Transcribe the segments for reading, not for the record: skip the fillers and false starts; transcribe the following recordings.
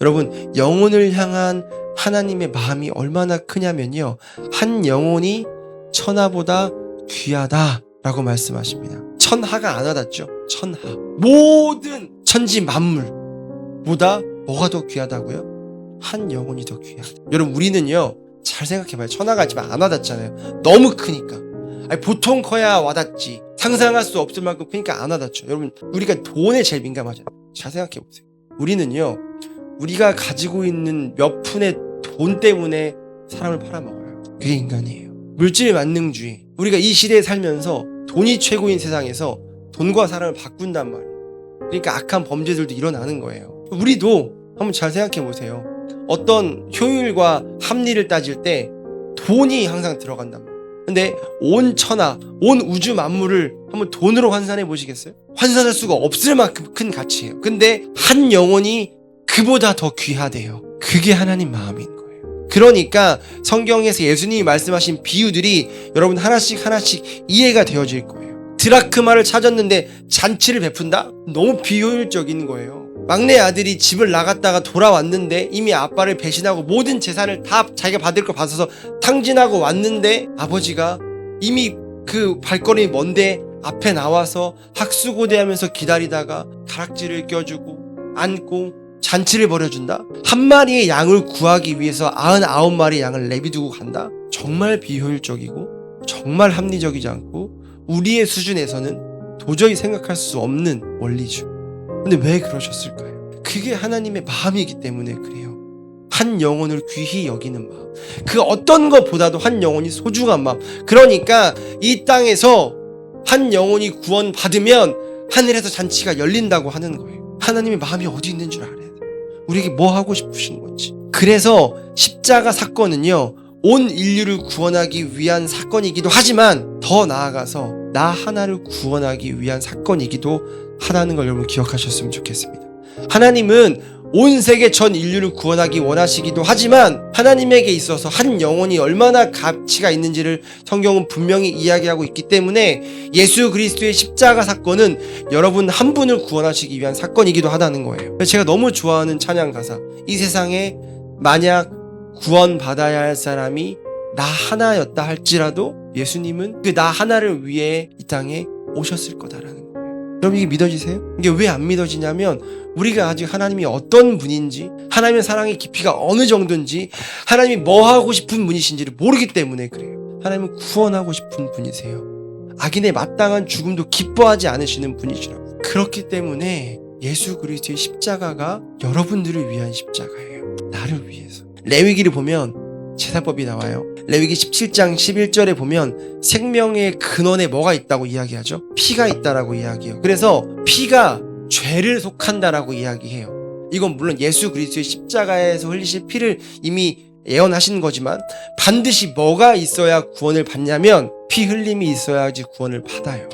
여러분, 영혼을 향한 하나님의 마음이 얼마나 크냐면요, 한 영혼이 천하보다 귀하다라고 말씀하십니다. 천하가 안 와닿죠? 천하. 모든 천지 만물보다 뭐가 더 귀하다고요? 한 영혼이 더 귀하다. 여러분, 우리는요, 잘 생각해봐요. 천하가 지금 안 와닿잖아요. 너무 크니까. 아니, 보통 커야 와닿지. 상상할 수 없을 만큼 크니까 안 와닿죠. 여러분, 우리가 돈에 제일 민감하잖아요. 잘 생각해보세요. 우리는요, 우리가 가지고 있는 몇 푼의 돈 때문에 사람을 팔아먹어요. 그게 인간이에요. 물질 만능주의. 우리가 이 시대에 살면서 돈이 최고인 세상에서 돈과 사람을 바꾼단 말이에요. 그러니까 악한 범죄들도 일어나는 거예요. 우리도 한번 잘 생각해보세요. 어떤 효율과 합리를 따질 때 돈이 항상 들어간단 말이에요. 근데 온 천하, 온 우주 만물을 한번 돈으로 환산해 보시겠어요? 환산할 수가 없을 만큼 큰 가치예요. 근데 한 영혼이 그보다 더 귀하대요. 그게 하나님 마음인 거예요. 그러니까 성경에서 예수님이 말씀하신 비유들이 여러분 하나씩 이해가 되어질 거예요. 드라크마를 찾았는데 잔치를 베푼다? 너무 비효율적인 거예요. 막내 아들이 집을 나갔다가 돌아왔는데 이미 아빠를 배신하고 모든 재산을 다 자기가 받을 거 받아서 탕진하고 왔는데 아버지가 이미 그 발걸음이 먼데 앞에 나와서 학수고대하면서 기다리다가 가락지를 껴주고 안고 잔치를 벌여준다? 한 마리의 양을 구하기 위해서 99마리의 양을 내비두고 간다? 정말 비효율적이고 정말 합리적이지 않고 우리의 수준에서는 도저히 생각할 수 없는 원리죠. 근데 왜 그러셨을까요? 그게 하나님의 마음이기 때문에 그래요. 한 영혼을 귀히 여기는 마음. 그 어떤 것보다도 한 영혼이 소중한 마음. 그러니까 이 땅에서 한 영혼이 구원받으면 하늘에서 잔치가 열린다고 하는 거예요. 하나님의 마음이 어디 있는 줄 알아야 돼요. 우리에게 뭐 하고 싶으신 건지. 그래서 십자가 사건은요, 온 인류를 구원하기 위한 사건이기도 하지만 더 나아가서 나 하나를 구원하기 위한 사건이기도 하다는 걸 여러분 기억하셨으면 좋겠습니다. 하나님은 온 세계 전 인류를 구원하기 원하시기도 하지만 하나님에게 있어서 한 영혼이 얼마나 가치가 있는지를 성경은 분명히 이야기하고 있기 때문에 예수 그리스도의 십자가 사건은 여러분 한 분을 구원하시기 위한 사건이기도 하다는 거예요. 제가 너무 좋아하는 찬양 가사, 이 세상에 만약 구원받아야 할 사람이 나 하나였다 할지라도 예수님은 그 나 하나를 위해 이 땅에 오셨을 거다라는 거예요. 여러분, 이게 믿어지세요? 이게 왜 안 믿어지냐면 우리가 아직 하나님이 어떤 분인지, 하나님의 사랑의 깊이가 어느 정도인지, 하나님이 뭐 하고 싶은 분이신지를 모르기 때문에 그래요. 하나님은 구원하고 싶은 분이세요. 악인의 마땅한 죽음도 기뻐하지 않으시는 분이시라고. 그렇기 때문에 예수 그리스도의 십자가가 여러분들을 위한 십자가예요. 나를 위해서. 레위기를 보면 제사법이 나와요. 레위기 17장 11절에 보면 생명의 근원에 뭐가 있다고 이야기하죠? 피가 있다라고 이야기해요. 그래서 피가 죄를 속한다라고 이야기해요. 이건 물론 예수 그리스도의 십자가에서 흘리실 피를 이미 예언하신 거지만 반드시 뭐가 있어야 구원을 받냐면 피 흘림이 있어야지 구원을 받아요.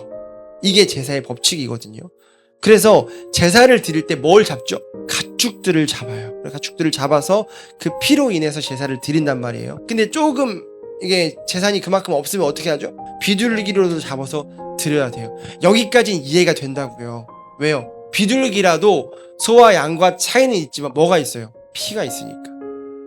이게 제사의 법칙이거든요. 그래서 제사를 드릴 때 뭘 잡죠? 가축들을 잡아요. 가축들을 잡아서 그 피로 인해서 제사를 드린단 말이에요. 근데 조금 이게 재산이 그만큼 없으면 어떻게 하죠? 비둘기로도 잡아서 드려야 돼요. 여기까지는 이해가 된다고요. 왜요? 비둘기라도 소와 양과 차이는 있지만 뭐가 있어요? 피가 있으니까.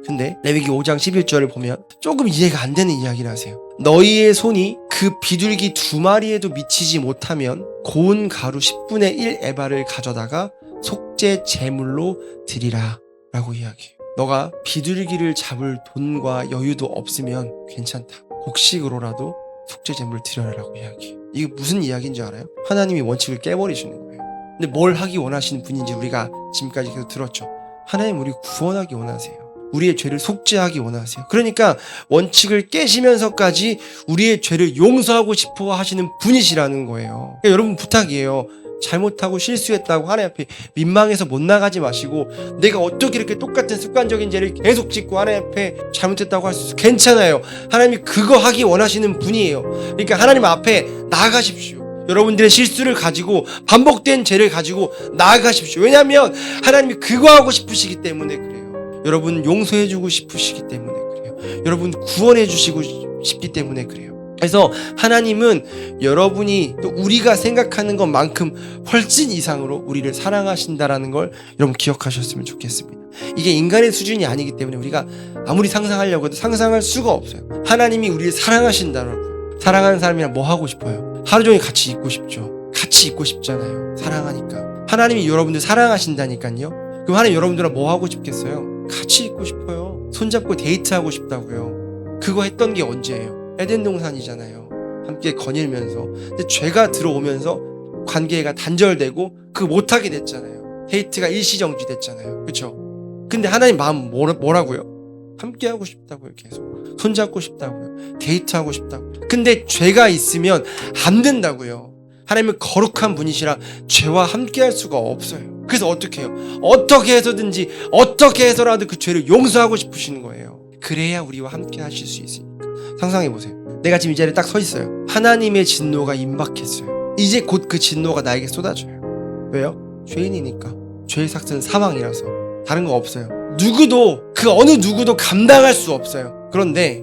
근데 레위기 5장 11절을 보면 조금 이해가 안 되는 이야기를 하세요. 너희의 손이 그 비둘기 2마리에도 미치지 못하면 고운 가루 10분의 1 에바를 가져다가 속죄 제물로 드리라 라고 이야기해요. 너가 비둘기를 잡을 돈과 여유도 없으면 괜찮다. 곡식으로라도 속죄 제물을 드려라 라고 이야기해요. 이게 무슨 이야기인 줄 알아요? 하나님이 원칙을 깨버리시는 거예요. 근데 뭘 하기 원하시는 분인지 우리가 지금까지 계속 들었죠. 하나님 우리 구원하기 원하세요. 우리의 죄를 속죄하기 원하세요. 그러니까 원칙을 깨시면서까지 우리의 죄를 용서하고 싶어 하시는 분이시라는 거예요. 그러니까 여러분 부탁이에요. 잘못하고 실수했다고 하나님 앞에 민망해서 못 나가지 마시고 내가 어떻게 이렇게 똑같은 습관적인 죄를 계속 짓고 하나님 앞에 잘못했다고 할 수 있어요. 괜찮아요. 하나님이 그거 하기 원하시는 분이에요. 그러니까 하나님 앞에 나아가십시오. 여러분들의 실수를 가지고 반복된 죄를 가지고 나아가십시오. 왜냐하면 하나님이 그거 하고 싶으시기 때문에 그래요. 여러분 용서해주고 싶으시기 때문에 그래요. 여러분 구원해주시고 싶기 때문에 그래요. 그래서 하나님은 여러분이 또 우리가 생각하는 것만큼 훨씬 이상으로 우리를 사랑하신다라는 걸 여러분 기억하셨으면 좋겠습니다. 이게 인간의 수준이 아니기 때문에 우리가 아무리 상상하려고 해도 상상할 수가 없어요. 하나님이 우리를 사랑하신다라고요. 사랑하는 사람이랑 뭐 하고 싶어요? 하루 종일 같이 있고 싶죠. 같이 있고 싶잖아요. 사랑하니까. 하나님이 여러분들 사랑하신다니까요. 그럼 하나님 여러분들랑 뭐 하고 싶겠어요? 같이 있고 싶어요. 손잡고 데이트하고 싶다고요. 그거 했던 게 언제예요? 에덴 동산이잖아요. 함께 거닐면서. 근데 죄가 들어오면서 관계가 단절되고 그거 못하게 됐잖아요. 데이트가 일시정지 됐잖아요. 그쵸? 근데 하나님 마음 뭐라고요? 함께 하고 싶다고요. 계속 손잡고 싶다고요. 데이트하고 싶다고요. 근데 죄가 있으면 안 된다고요. 하나님은 거룩한 분이시라 죄와 함께 할 수가 없어요. 그래서 어떻게 해요? 어떻게 해서든지 어떻게 해서라도 그 죄를 용서하고 싶으시는 거예요. 그래야 우리와 함께 하실 수 있으니까. 상상해보세요. 내가 지금 이 자리에 딱 서 있어요. 하나님의 진노가 임박했어요. 이제 곧 그 진노가 나에게 쏟아져요. 왜요? 죄인이니까. 죄의 삭스는 사망이라서. 다른 거 없어요. 누구도, 그 어느 누구도 감당할 수 없어요. 그런데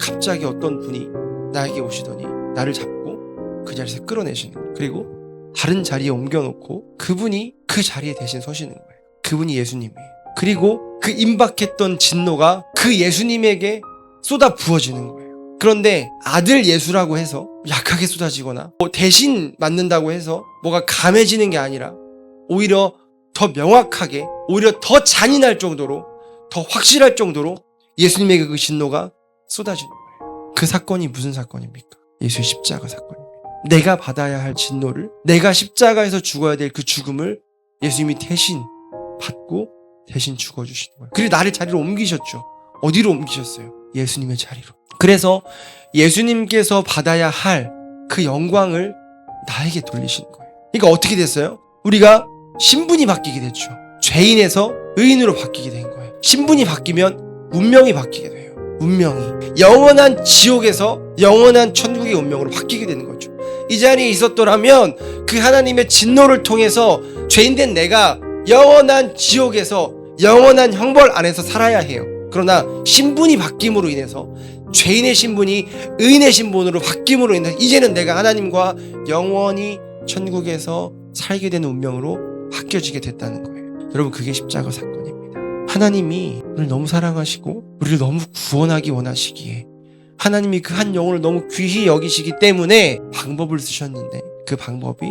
갑자기 어떤 분이 나에게 오시더니 나를 잡고 그 자리에서 끌어내시는 거예요. 그리고 다른 자리에 옮겨놓고 그분이 그 자리에 대신 서시는 거예요. 그분이 예수님이에요. 그리고 그 임박했던 진노가 그 예수님에게 쏟아 부어지는 거예요. 그런데 아들 예수라고 해서 약하게 쏟아지거나 대신 맞는다고 해서 뭐가 감해지는 게 아니라 오히려 더 명확하게, 오히려 더 잔인할 정도로, 더 확실할 정도로 예수님에게 그 진노가 쏟아지는 거예요. 그 사건이 무슨 사건입니까? 예수의 십자가 사건입니다. 내가 받아야 할 진노를, 내가 십자가에서 죽어야 될 그 죽음을 예수님이 대신 받고 대신 죽어주시는 거예요. 그리고 나를 자리로 옮기셨죠. 어디로 옮기셨어요? 예수님의 자리로. 그래서 예수님께서 받아야 할 그 영광을 나에게 돌리시는 거예요. 그러니까 어떻게 됐어요? 우리가 신분이 바뀌게 됐죠. 죄인에서 의인으로 바뀌게 된 거예요. 신분이 바뀌면 운명이 바뀌게 돼요. 운명이. 영원한 지옥에서 영원한 천국의 운명으로 바뀌게 되는 거죠. 이 자리에 있었더라면 그 하나님의 진노를 통해서 죄인된 내가 영원한 지옥에서 영원한 형벌 안에서 살아야 해요. 그러나 신분이 바뀜으로 인해서 죄인의 신분이 의인의 신분으로 바뀜으로 인해서 이제는 내가 하나님과 영원히 천국에서 살게 되는 운명으로 바뀌어지게 됐다는 거예요. 여러분, 그게 십자가 사건입니다. 하나님이 우리를 너무 사랑하시고 우리를 너무 구원하기 원하시기에 하나님이 그 한 영혼을 너무 귀히 여기시기 때문에 방법을 쓰셨는데 그 방법이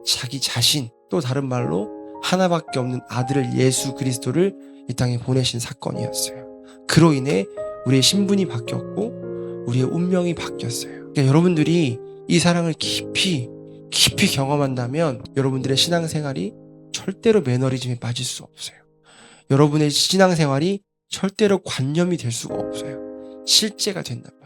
자기 자신, 또 다른 말로 하나밖에 없는 아들을 예수 그리스도를 이 땅에 보내신 사건이었어요. 그로 인해 우리의 신분이 바뀌었고 우리의 운명이 바뀌었어요. 그러니까 여러분들이 이 사랑을 깊이 경험한다면 여러분들의 신앙생활이 절대로 매너리즘에 빠질 수 없어요. 여러분의 신앙생활이 절대로 관념이 될 수가 없어요. 실제가 된단 말이에요.